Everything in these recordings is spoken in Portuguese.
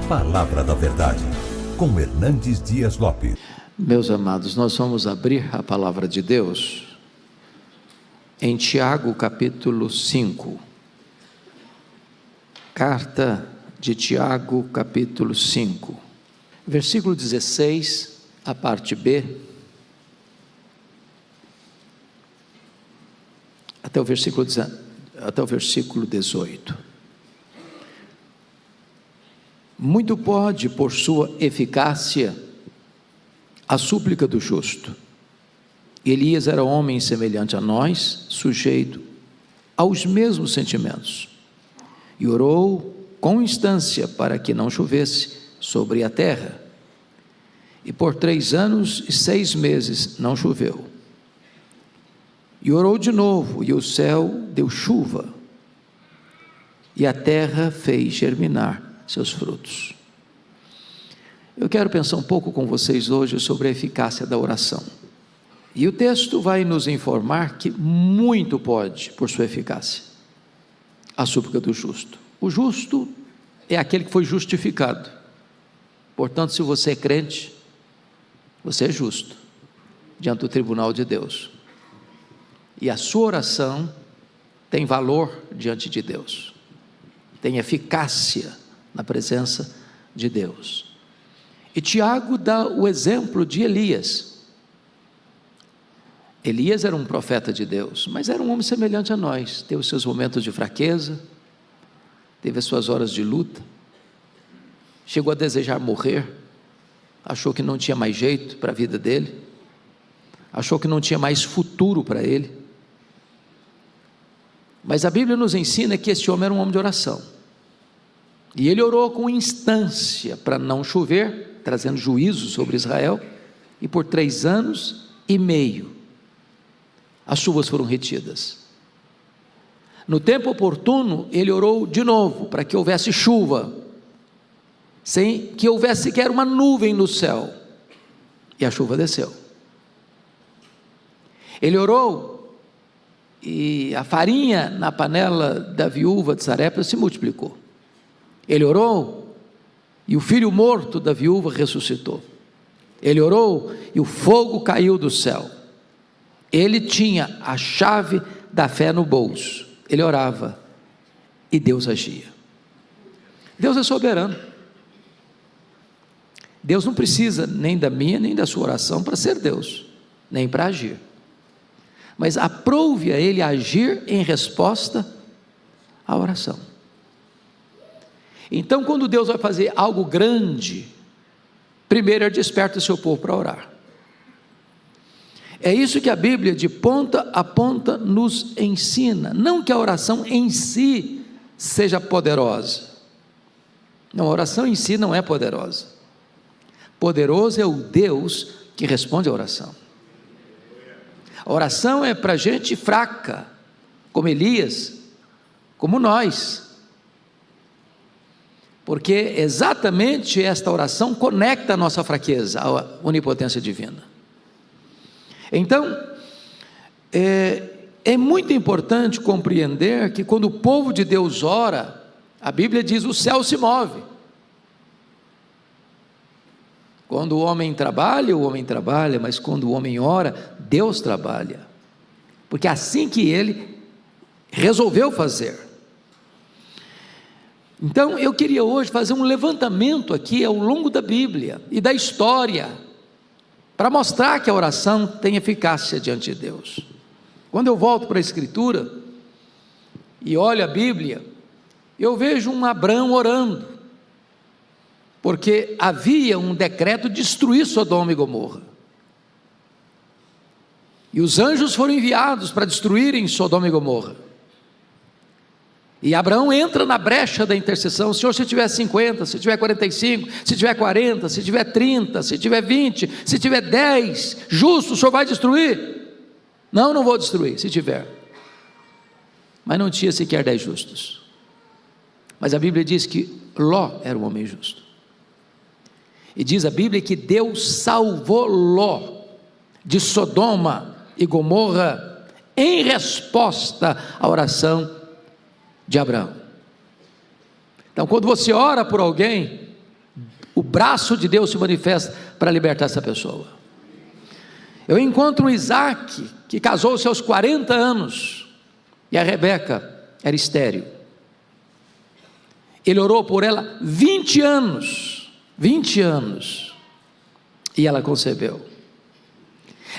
Palavra da Verdade, com Hernandes Dias Lopes. Meus amados, nós vamos abrir a palavra de Deus em Tiago capítulo 5. Carta de Tiago capítulo 5, versículo 16, a parte B, até o versículo 18. Muito pode, por sua eficácia, a súplica do justo. Elias era homem semelhante a nós, sujeito aos mesmos sentimentos, e orou com instância para que não chovesse sobre a terra. E por 3 anos e 6 meses não choveu. E orou de novo, e o céu deu chuva, e a terra fez germinar seus frutos. Eu quero pensar um pouco com vocês hoje sobre a eficácia da oração. E o texto vai nos informar que muito pode, por sua eficácia, a súplica do justo. O justo é aquele que foi justificado. Portanto, se você é crente, você é justo diante do tribunal de Deus. E a sua oração tem valor diante de Deus, tem eficácia na presença de Deus. E Tiago dá o exemplo de Elias. Elias era um profeta de Deus, mas era um homem semelhante a nós. Teve os seus momentos de fraqueza, teve as suas horas de luta, chegou a desejar morrer, achou que não tinha mais jeito para a vida dele, achou que não tinha mais futuro para ele. Mas a Bíblia nos ensina que esse homem era um homem de oração. E ele orou com instância para não chover, trazendo juízo sobre Israel, e por 3 anos e meio, as chuvas foram retidas. No tempo oportuno, ele orou de novo, para que houvesse chuva, sem que houvesse sequer uma nuvem no céu, e a chuva desceu. Ele orou, e a farinha na panela da viúva de Sarepta se multiplicou. Ele orou, e o filho morto da viúva ressuscitou. Ele orou, e o fogo caiu do céu. Ele tinha a chave da fé no bolso. Ele orava, e Deus agia. Deus é soberano. Deus não precisa nem da minha, nem da sua oração para ser Deus, nem para agir. Mas aprove a Ele agir em resposta à oração. Então, quando Deus vai fazer algo grande, primeiro Ele desperta o seu povo para orar. É isso que a Bíblia, de ponta a ponta, nos ensina. Não que a oração em si seja poderosa. Não, a oração em si não é poderosa. Poderoso é o Deus que responde à oração. A oração é para gente fraca, como Elias, como nós. Porque exatamente esta oração conecta a nossa fraqueza à onipotência divina. Então, é muito importante compreender que quando o povo de Deus ora, a Bíblia diz: o céu se move. Quando o homem trabalha, mas quando o homem ora, Deus trabalha. Porque é assim que ele resolveu fazer. Então, eu queria hoje fazer um levantamento aqui ao longo da Bíblia e da história, para mostrar que a oração tem eficácia diante de Deus. Quando eu volto para a Escritura e olho a Bíblia, eu vejo um Abrão orando, porque havia um decreto de destruir Sodoma e Gomorra, e os anjos foram enviados para destruírem Sodoma e Gomorra. E Abraão entra na brecha da intercessão. Senhor, se tiver 50, se tiver 45, se tiver 40, se tiver 30, se tiver 20, se tiver 10, justo, o Senhor vai destruir? Não, não vou destruir, se tiver. Mas não tinha sequer 10 justos. Mas a Bíblia diz que Ló era um homem justo. E diz a Bíblia que Deus salvou Ló de Sodoma e Gomorra em resposta à oração de Abraão. Então, quando você ora por alguém, braço de Deus se manifesta para libertar essa pessoa. Eu encontro um Isaac, que casou-se aos 40 anos, e a Rebeca era estéril. Ele orou por ela 20 anos, e ela concebeu.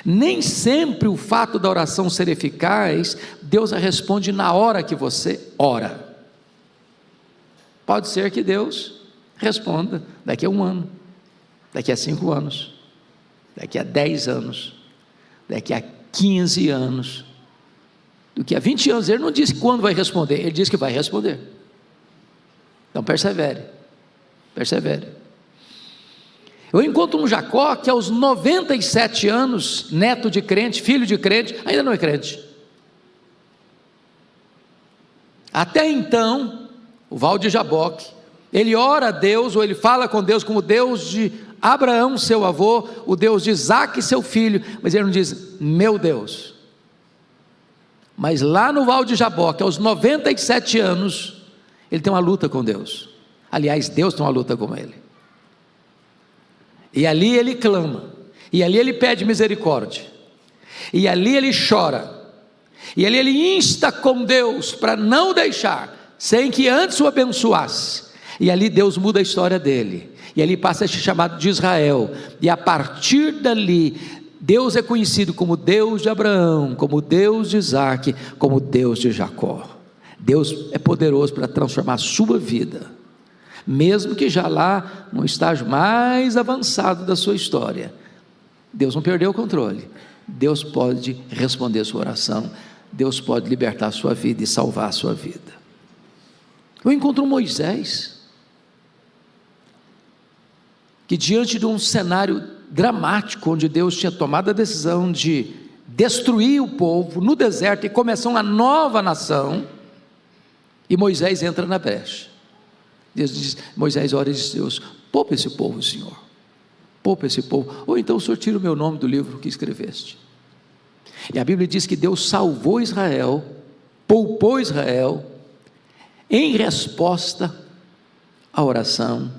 Nem sempre o fato da oração ser eficaz, Deus a responde na hora que você ora. Pode ser que Deus responda daqui a 1 ano, daqui a 5 anos, daqui a 10 anos, daqui a 15 anos, daqui a 20 anos. Ele não disse quando vai responder, ele disse que vai responder. Então persevere. Eu encontro um Jacó que aos 97 anos, neto de crente, filho de crente, ainda não é crente. Até então, o Val de Jaboque, ele ora a Deus, ou ele fala com Deus como Deus de Abraão, seu avô, o Deus de Isaque, seu filho, mas ele não diz, meu Deus. Mas lá no Val de Jaboque, aos 97 anos, ele tem uma luta com Deus. Aliás, Deus tem uma luta com ele. E ali ele clama, e ali ele pede misericórdia, e ali ele chora, e ali ele insta com Deus para não deixar, sem que antes o abençoasse. E ali Deus muda a história dele, e ali passa a ser chamado de Israel, e a partir dali, Deus é conhecido como Deus de Abraão, como Deus de Isaque, como Deus de Jacó. Deus é poderoso para transformar a sua vida, mesmo que já lá no estágio mais avançado da sua história. Deus não perdeu o controle. Deus pode responder a sua oração, Deus pode libertar a sua vida e salvar a sua vida. Eu encontro Moisés, que diante de um cenário dramático, onde Deus tinha tomado a decisão de destruir o povo no deserto e começar uma nova nação, e Moisés entra na brecha. Deus diz, Moisés ora e diz, Deus, poupa esse povo, Senhor, poupa esse povo, ou então o Senhor tira o meu nome do livro que escreveste. E a Bíblia diz que Deus salvou Israel, poupou Israel, em resposta à oração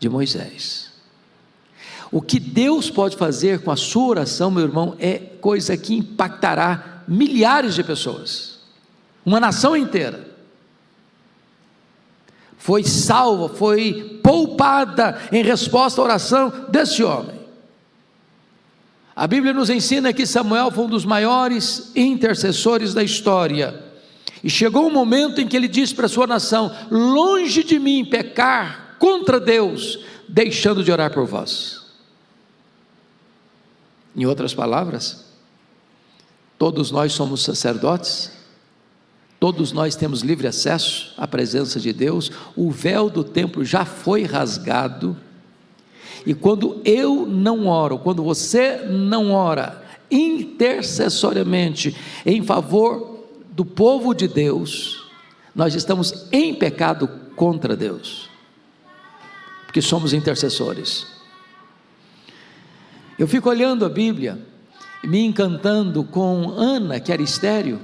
de Moisés. O que Deus pode fazer com a sua oração, meu irmão, é coisa que impactará milhares de pessoas, uma nação inteira. Foi salva, foi poupada em resposta à oração deste homem. A Bíblia nos ensina que Samuel foi um dos maiores intercessores da história, e chegou um momento em que ele disse para a sua nação, longe de mim pecar contra Deus, deixando de orar por vós. Em outras palavras, todos nós somos sacerdotes, todos nós temos livre acesso à presença de Deus, o véu do templo já foi rasgado, e quando eu não oro, quando você não ora intercessoriamente em favor do povo de Deus, nós estamos em pecado contra Deus, porque somos intercessores. Eu fico olhando a Bíblia, me encantando com Ana, que era estéril,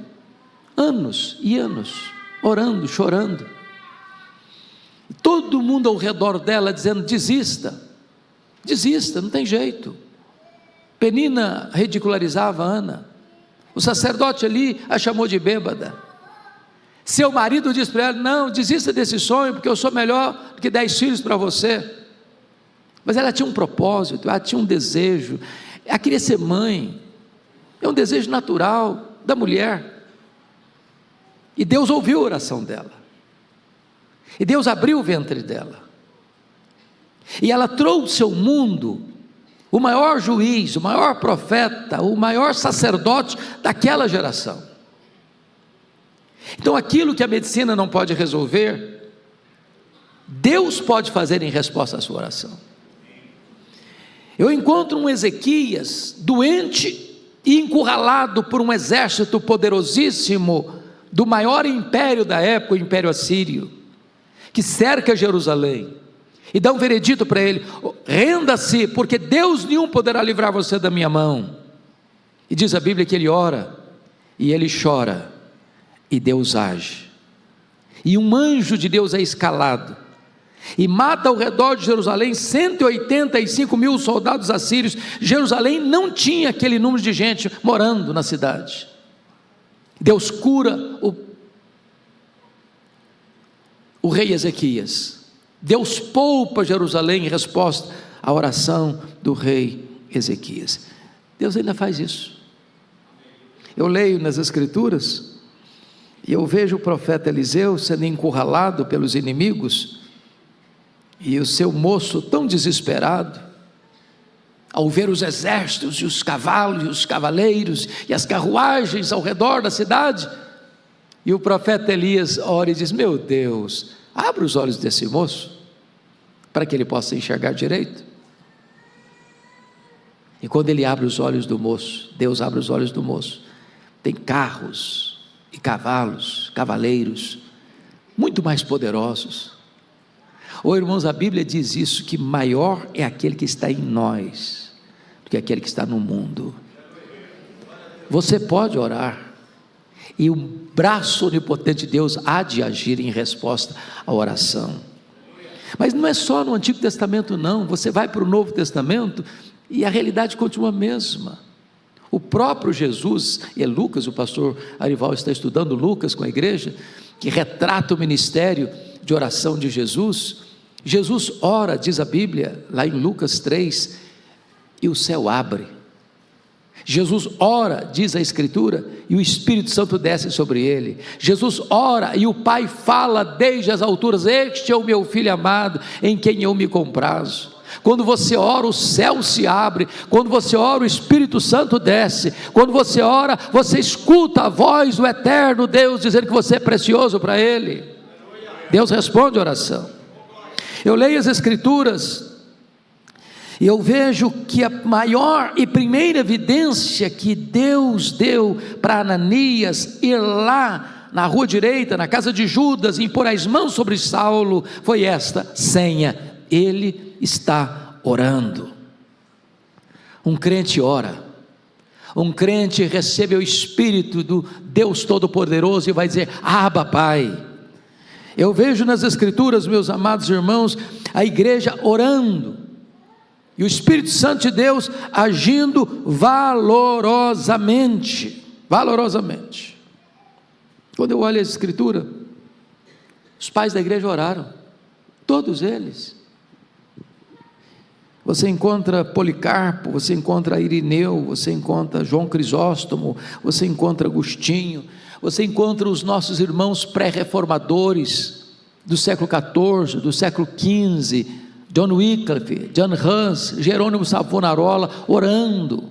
anos e anos, orando, chorando, todo mundo ao redor dela dizendo, desista, não tem jeito. Penina ridicularizava Ana, o sacerdote ali a chamou de bêbada, seu marido disse para ela, não, desista desse sonho, porque eu sou melhor do que 10 filhos para você. Mas ela tinha um propósito, ela tinha um desejo, ela queria ser mãe, é um desejo natural da mulher. E Deus ouviu a oração dela, e Deus abriu o ventre dela, e ela trouxe ao mundo o maior juiz, o maior profeta, o maior sacerdote daquela geração. Então aquilo que a medicina não pode resolver, Deus pode fazer em resposta à sua oração. Eu encontro um Ezequias doente e encurralado por um exército poderosíssimo do maior império da época, o Império Assírio, que cerca Jerusalém, e dá um veredito para ele, renda-se, porque Deus nenhum poderá livrar você da minha mão. E diz a Bíblia que ele ora, e ele chora, e Deus age, e um anjo de Deus é escalado, e mata ao redor de Jerusalém 185 mil soldados assírios. Jerusalém não tinha aquele número de gente morando na cidade. Deus cura o rei Ezequias. Deus poupa Jerusalém em resposta à oração do rei Ezequias. Deus ainda faz isso. Eu leio nas Escrituras e eu vejo o profeta Eliseu sendo encurralado pelos inimigos, e o seu moço tão desesperado, ao ver os exércitos e os cavalos e os cavaleiros e as carruagens ao redor da cidade, e o profeta Elias ora e diz: meu Deus, abre os olhos desse moço, para que ele possa enxergar direito. E quando ele abre os olhos do moço, Deus abre os olhos do moço, tem carros e cavalos, cavaleiros, muito mais poderosos. Oh, irmãos, a Bíblia diz isso, que maior é aquele que está em nós, do que aquele que está no mundo. Você pode orar, e o braço onipotente de Deus há de agir em resposta à oração. Mas não é só no Antigo Testamento não, você vai para o Novo Testamento, e a realidade continua a mesma. O próprio Jesus, e é Lucas, o pastor Arival está estudando Lucas com a igreja, que retrata o ministério de oração de Jesus. Jesus ora, diz a Bíblia, lá em Lucas 3, e o céu abre. Jesus ora, diz a Escritura, e o Espírito Santo desce sobre ele. Jesus ora, e o Pai fala desde as alturas: este é o meu Filho amado, em quem eu me comprazo. Quando você ora, o céu se abre. Quando você ora, o Espírito Santo desce. Quando você ora, você escuta a voz do eterno Deus dizendo que você é precioso para Ele. Deus responde a oração. Eu leio as Escrituras e eu vejo que a maior e primeira evidência que Deus deu para Ananias ir lá na rua direita, na casa de Judas, e impor as mãos sobre Saulo, foi esta senha: ele está orando. Um crente ora, um crente recebe o Espírito do Deus Todo-Poderoso e vai dizer: Abba, Pai. Eu vejo nas Escrituras, meus amados irmãos, a igreja orando, e o Espírito Santo de Deus agindo valorosamente. Quando eu olho a Escritura, os pais da igreja oraram, todos eles. Você encontra Policarpo, você encontra Irineu, você encontra João Crisóstomo, você encontra Agostinho, você encontra os nossos irmãos pré-reformadores do século XIV, do século XV, John Wycliffe, John Hus, Jerônimo Savonarola orando.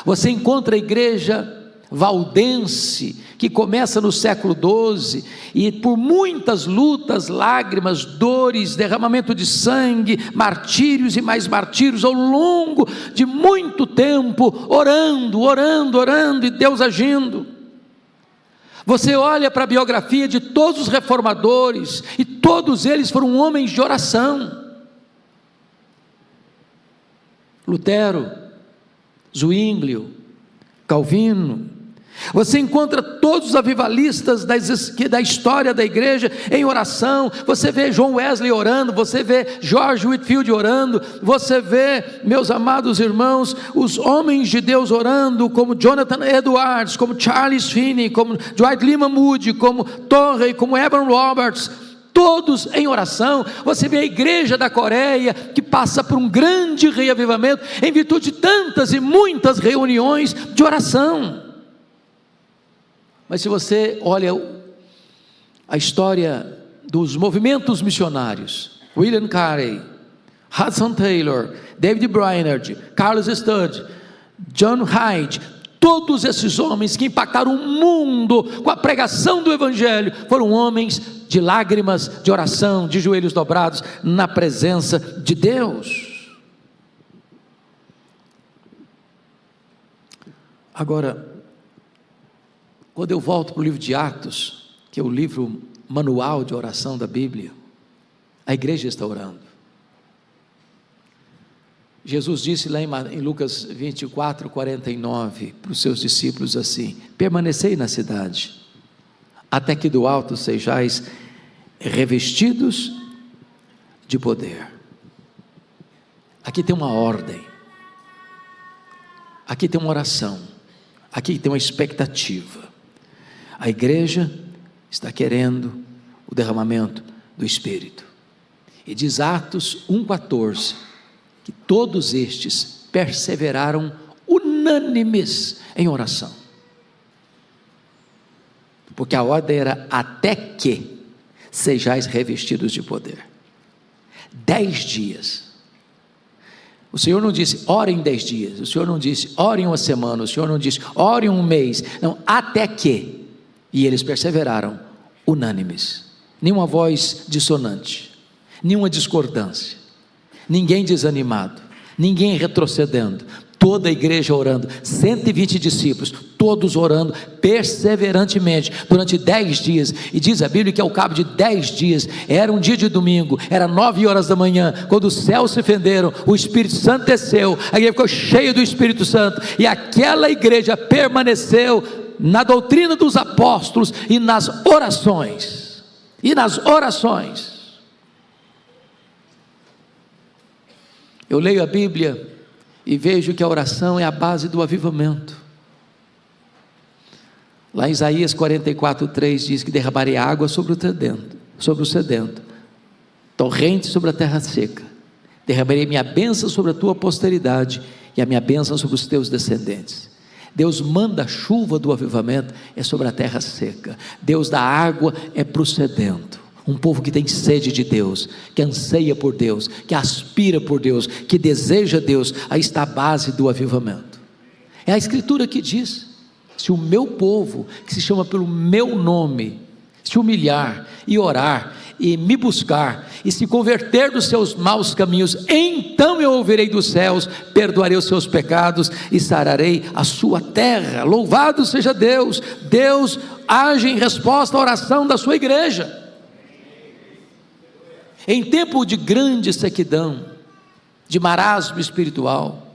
Você encontra a igreja valdense, que começa no século XII, e por muitas lutas, lágrimas, dores, derramamento de sangue, martírios e mais martírios, ao longo de muito tempo, orando, e Deus agindo. Você olha para a biografia de todos os reformadores, e todos eles foram homens de oração. Lutero, Zwinglio, Calvino. Você encontra todos os avivalistas da história da igreja em oração. Você vê John Wesley orando, você vê George Whitefield orando, você vê, meus amados irmãos, os homens de Deus orando, como Jonathan Edwards, como Charles Finney, como Dwight Lyman Moody, como Torrey, como Evan Roberts, todos em oração. Você vê a igreja da Coreia, que passa por um grande reavivamento, em virtude de tantas e muitas reuniões de oração. Mas se você olha a história dos movimentos missionários, William Carey, Hudson Taylor, David Brainerd, Carlos Studd, John Hyde, todos esses homens que impactaram o mundo com a pregação do Evangelho, foram homens de lágrimas, de oração, de joelhos dobrados, na presença de Deus. Agora, quando eu volto para o livro de Atos, que é o livro manual de oração da Bíblia, a igreja está orando. Jesus disse lá em Lucas 24, 49, para os seus discípulos assim: permanecei na cidade, até que do alto sejais revestidos de poder. Aqui tem uma ordem, aqui tem uma oração, aqui tem uma expectativa. A igreja está querendo o derramamento do Espírito. E diz Atos 1,14, que todos estes perseveraram unânimes em oração. Porque a ordem era até que sejais revestidos de poder. 10 dias. O Senhor não disse, orem 10 dias. O Senhor não disse, orem uma semana. O Senhor não disse, orem um mês. Não, até que. E eles perseveraram, unânimes. Nenhuma voz dissonante, nenhuma discordância, ninguém desanimado, ninguém retrocedendo. Toda a igreja orando, 120 discípulos, todos orando perseverantemente, durante 10 dias, e diz a Bíblia que ao cabo de 10 dias, era um dia de domingo, era 9 horas da manhã, quando os céus se fenderam, o Espírito Santo desceu, a igreja ficou cheia do Espírito Santo, e aquela igreja permaneceu na doutrina dos apóstolos, e nas orações, eu leio a Bíblia, e vejo que a oração é a base do avivamento. Lá em Isaías 44:3 diz que derramarei água sobre o sedento, torrente sobre a terra seca, derramarei minha bênção sobre a tua posteridade, e a minha bênção sobre os teus descendentes. Deus manda a chuva do avivamento, é sobre a terra seca. Deus dá água, é para o sedento. Um povo que tem sede de Deus, que anseia por Deus, que aspira por Deus, que deseja Deus. Aí está a base do avivamento. É a Escritura que diz: se o meu povo, que se chama pelo meu nome, se humilhar e orar e me buscar e se converter dos seus maus caminhos, então eu ouvirei dos céus, perdoarei os seus pecados e sararei a sua terra. Louvado seja Deus. Deus age em resposta à oração da sua igreja. Em tempo de grande sequidão, de marasmo espiritual,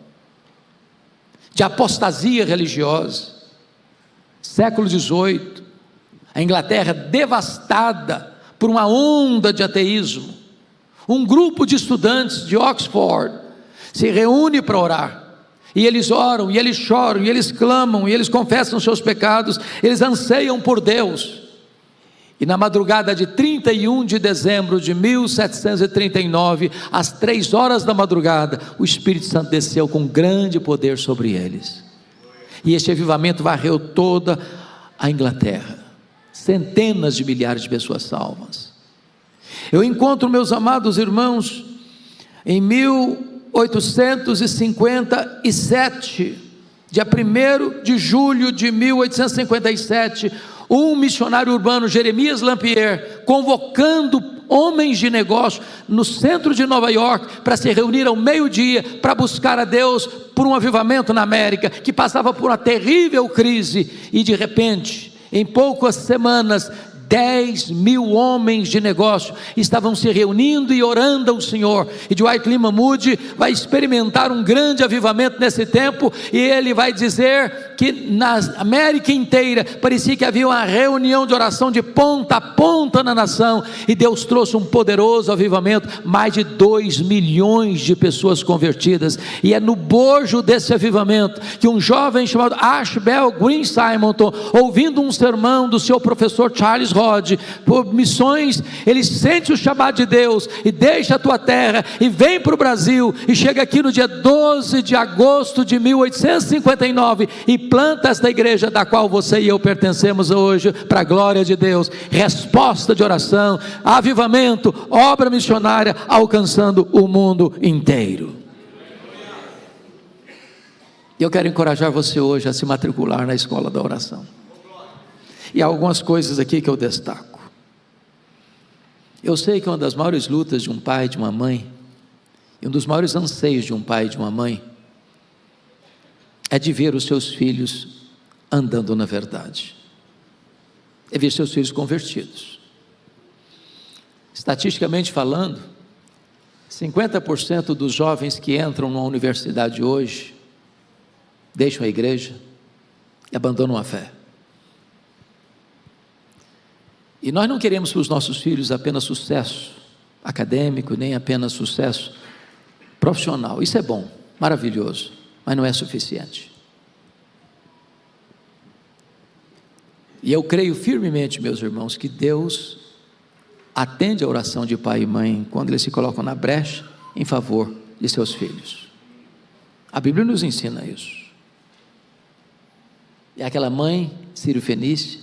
de apostasia religiosa, século XVIII, a Inglaterra devastada por uma onda de ateísmo, um grupo de estudantes de Oxford se reúne para orar, e eles oram, e eles choram, e eles clamam, e eles confessam seus pecados, eles anseiam por Deus. E na madrugada de 31 de dezembro de 1739, às 3 horas da madrugada, o Espírito Santo desceu com grande poder sobre eles, e este avivamento varreu toda a Inglaterra, centenas de milhares de pessoas salvas. Eu encontro, meus amados irmãos, em 1857, dia 1º de julho de 1857, um missionário urbano, Jeremias Lampier, convocando homens de negócio no centro de Nova York, para se reunir ao meio-dia, para buscar a Deus por um avivamento na América, que passava por uma terrível crise, e de repente, em poucas semanas, 10.000 homens de negócio estavam se reunindo e orando ao Senhor. E Dwight Lyman Moody vai experimentar um grande avivamento nesse tempo, e ele vai dizer que na América inteira parecia que havia uma reunião de oração de ponta a ponta na nação, e Deus trouxe um poderoso avivamento, mais de 2 milhões de pessoas convertidas. E é no bojo desse avivamento que um jovem chamado Ashbel Green Simonton, ouvindo um sermão do seu professor Charles por missões, ele sente o chamado de Deus, e deixa a tua terra, e vem para o Brasil, e chega aqui no dia 12 de agosto de 1859, e planta esta igreja, da qual você e eu pertencemos hoje, para a glória de Deus. Resposta de oração, avivamento, obra missionária, alcançando o mundo inteiro. Eu quero encorajar você hoje a se matricular na escola da oração. E há algumas coisas aqui que eu destaco. Eu sei que uma das maiores lutas de um pai e de uma mãe, e um dos maiores anseios de um pai e de uma mãe, é de ver os seus filhos andando na verdade, é ver seus filhos convertidos. Estatisticamente falando, 50% dos jovens que entram numa universidade hoje, deixam a igreja e abandonam a fé. E nós não queremos para os nossos filhos apenas sucesso, acadêmico, nem apenas sucesso profissional. Isso é bom, maravilhoso, mas não é suficiente. E eu creio firmemente, meus irmãos, que Deus atende a oração de pai e mãe quando eles se colocam na brecha em favor de seus filhos. A Bíblia nos ensina isso. É aquela mãe sírio-fenícia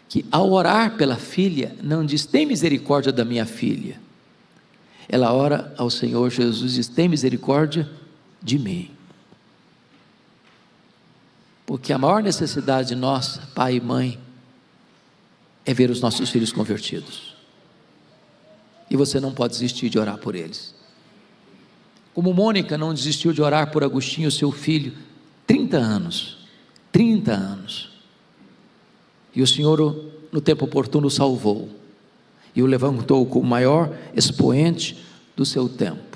que, ao orar pela filha, não diz: tem misericórdia da minha filha. Ela ora ao Senhor Jesus e diz: tem misericórdia de mim. Porque a maior necessidade nossa, pai e mãe, é ver os nossos filhos convertidos. E você não pode desistir de orar por eles. Como Mônica não desistiu de orar por Agostinho, seu filho, 30 anos. 30 anos. E o Senhor, no tempo oportuno, o salvou. E o levantou como o maior expoente do seu tempo.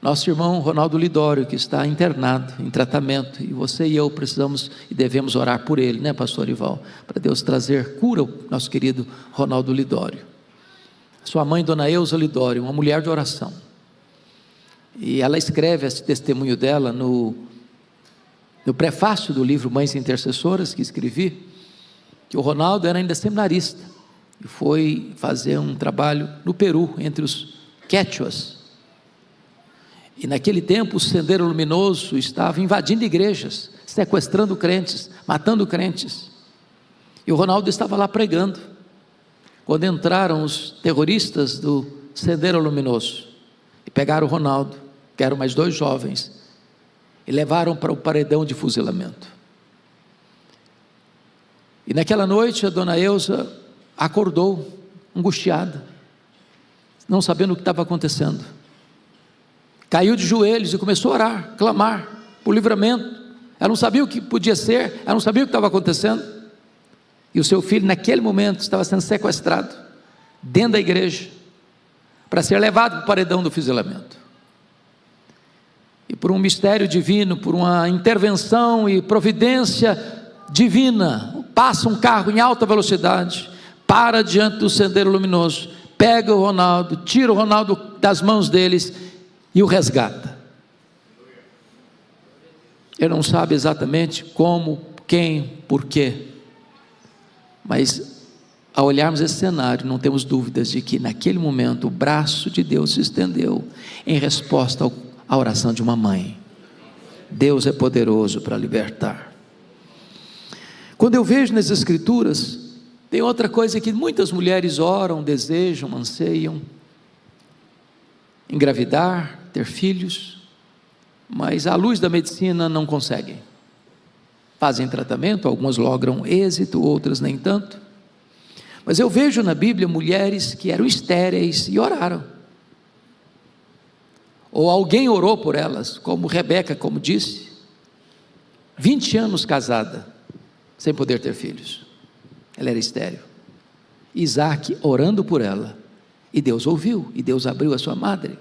Nosso irmão Ronaldo Lidório, que está internado, em tratamento, e você e eu precisamos e devemos orar por ele, né, pastor Ival? Para Deus trazer cura ao nosso querido Ronaldo Lidório. Sua mãe, dona Eusa Lidório, uma mulher de oração. E ela escreve esse testemunho dela no prefácio do livro Mães Intercessoras, que escrevi, que o Ronaldo era ainda seminarista, e foi fazer um trabalho no Peru, entre os quechuas. E naquele tempo o Sendeiro Luminoso estava invadindo igrejas, sequestrando crentes, matando crentes. E o Ronaldo estava lá pregando, quando entraram os terroristas do Sendeiro Luminoso, e pegaram o Ronaldo, que eram mais 2 jovens, e levaram para o paredão de fuzilamento. E naquela noite a dona Eusa acordou, angustiada, não sabendo o que estava acontecendo. Caiu de joelhos e começou a orar, clamar por livramento. Ela não sabia o que podia ser, ela não sabia o que estava acontecendo. E o seu filho naquele momento estava sendo sequestrado, dentro da igreja, para ser levado para o paredão do fuzilamento. E por um mistério divino, por uma intervenção e providência divina, passa um carro em alta velocidade, para diante do Sendeiro Luminoso, pega o Ronaldo, tira o Ronaldo das mãos deles e o resgata. Ele não sabe exatamente como, quem, porquê, mas ao olharmos esse cenário, não temos dúvidas de que naquele momento o braço de Deus se estendeu em resposta à oração de uma mãe. Deus é poderoso para libertar. Quando eu vejo nas Escrituras, tem outra coisa que muitas mulheres oram, desejam, anseiam: engravidar, ter filhos, mas à luz da medicina não conseguem. Fazem tratamento, algumas logram êxito, outras nem tanto. Mas eu vejo na Bíblia mulheres que eram estéreis e oraram. Ou alguém orou por elas, como Rebeca, como disse, 20 anos casada, sem poder ter filhos. Ela era estéril. Isaac orando por ela, e Deus ouviu, e Deus abriu a sua madre.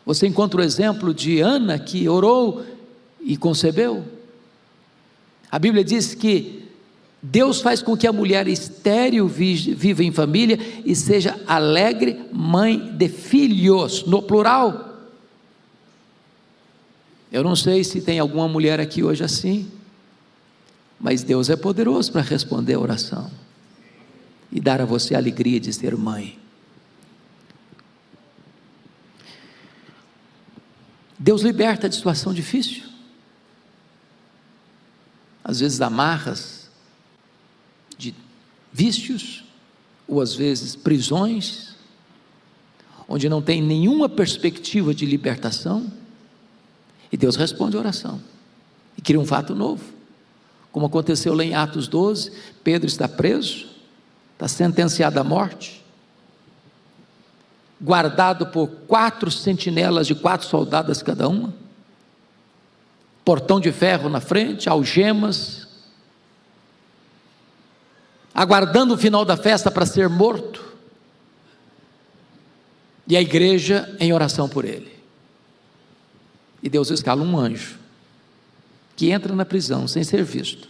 Você encontra o exemplo de Ana, que orou e concebeu. A Bíblia diz que Deus faz com que a mulher estéril viva em família e seja alegre mãe de filhos, no plural. Eu não sei se tem alguma mulher aqui hoje assim, mas Deus é poderoso para responder a oração e dar a você a alegria de ser mãe. Deus liberta de situação difícil, às vezes amarras de vícios, ou às vezes prisões, onde não tem nenhuma perspectiva de libertação, e Deus responde a oração, e cria um fato novo, como aconteceu lá em Atos 12, Pedro está preso, está sentenciado à morte, guardado por 4 sentinelas de 4 soldadas cada uma, portão de ferro na frente, algemas, aguardando o final da festa para ser morto, e a igreja em oração por ele. E Deus escala um anjo, que entra na prisão sem ser visto,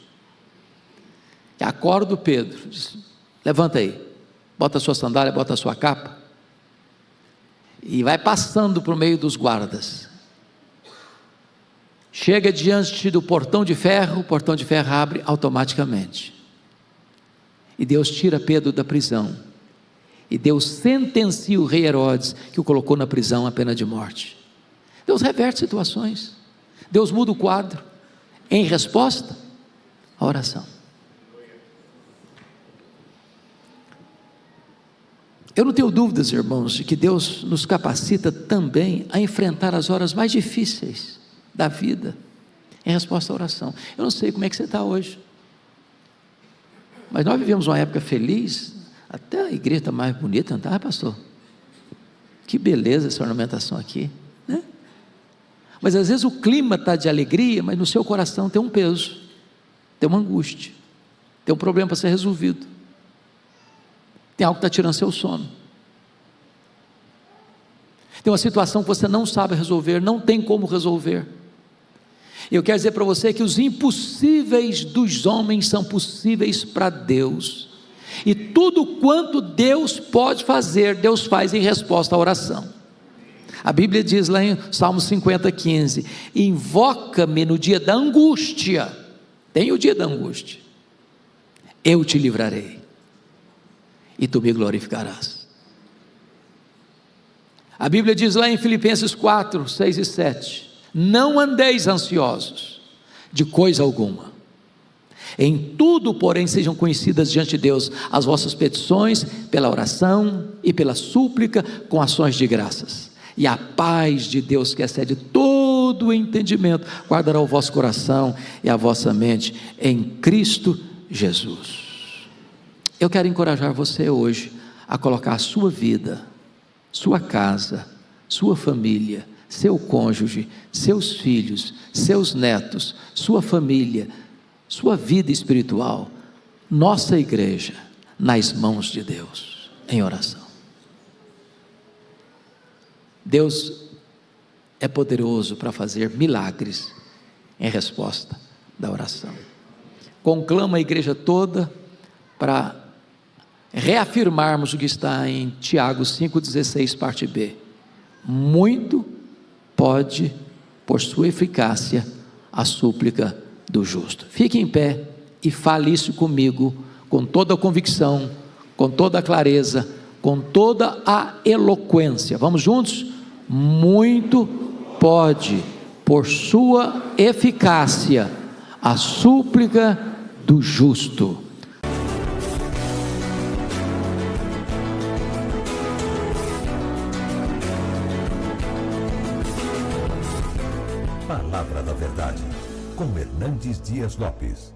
e acorda o Pedro, diz: levanta aí, bota a sua sandália, bota a sua capa, e vai passando por meio dos guardas. Chega diante do portão de ferro, o portão de ferro abre automaticamente. E Deus tira Pedro da prisão. E Deus sentencia o rei Herodes, que o colocou na prisão, a pena de morte. Deus reverte situações. Deus muda o quadro. Em resposta à oração. Eu não tenho dúvidas, irmãos, de que Deus nos capacita também a enfrentar as horas mais difíceis da vida, em resposta à oração. Eu não sei como é que você está hoje, mas nós vivemos uma época feliz, até a igreja está mais bonita, não está, pastor? Que beleza essa ornamentação aqui, né? Mas às vezes o clima está de alegria, mas no seu coração tem um peso, tem uma angústia, tem um problema para ser resolvido, tem algo que está tirando seu sono, tem uma situação que você não sabe resolver, não tem como resolver. Eu quero dizer para você que os impossíveis dos homens são possíveis para Deus, e tudo quanto Deus pode fazer, Deus faz em resposta à oração. A Bíblia diz lá em Salmo 50:15: invoca-me no dia da angústia. Tem o dia da angústia, eu te livrarei, e tu me glorificarás. A Bíblia diz lá em Filipenses 4:6 e 7: não andeis ansiosos de coisa alguma, em tudo, porém, sejam conhecidas diante de Deus as vossas petições, pela oração e pela súplica, com ações de graças, e a paz de Deus, que excede todo o entendimento, guardará o vosso coração e a vossa mente em Cristo Jesus. Eu quero encorajar você hoje a colocar a sua vida, sua casa, sua família, seu cônjuge, seus filhos, seus netos, sua família, sua vida espiritual, nossa igreja, nas mãos de Deus, em oração. Deus é poderoso para fazer milagres em resposta da oração. Conclama a igreja toda para reafirmarmos o que está em Tiago 5,16, parte B. Muito pode, por sua eficácia, a súplica do justo. Fique em pé e fale isso comigo, com toda a convicção, com toda a clareza, com toda a eloquência. Vamos juntos? Muito pode, por sua eficácia, a súplica do justo. Palavra da Verdade, com Hernandes Dias Lopes.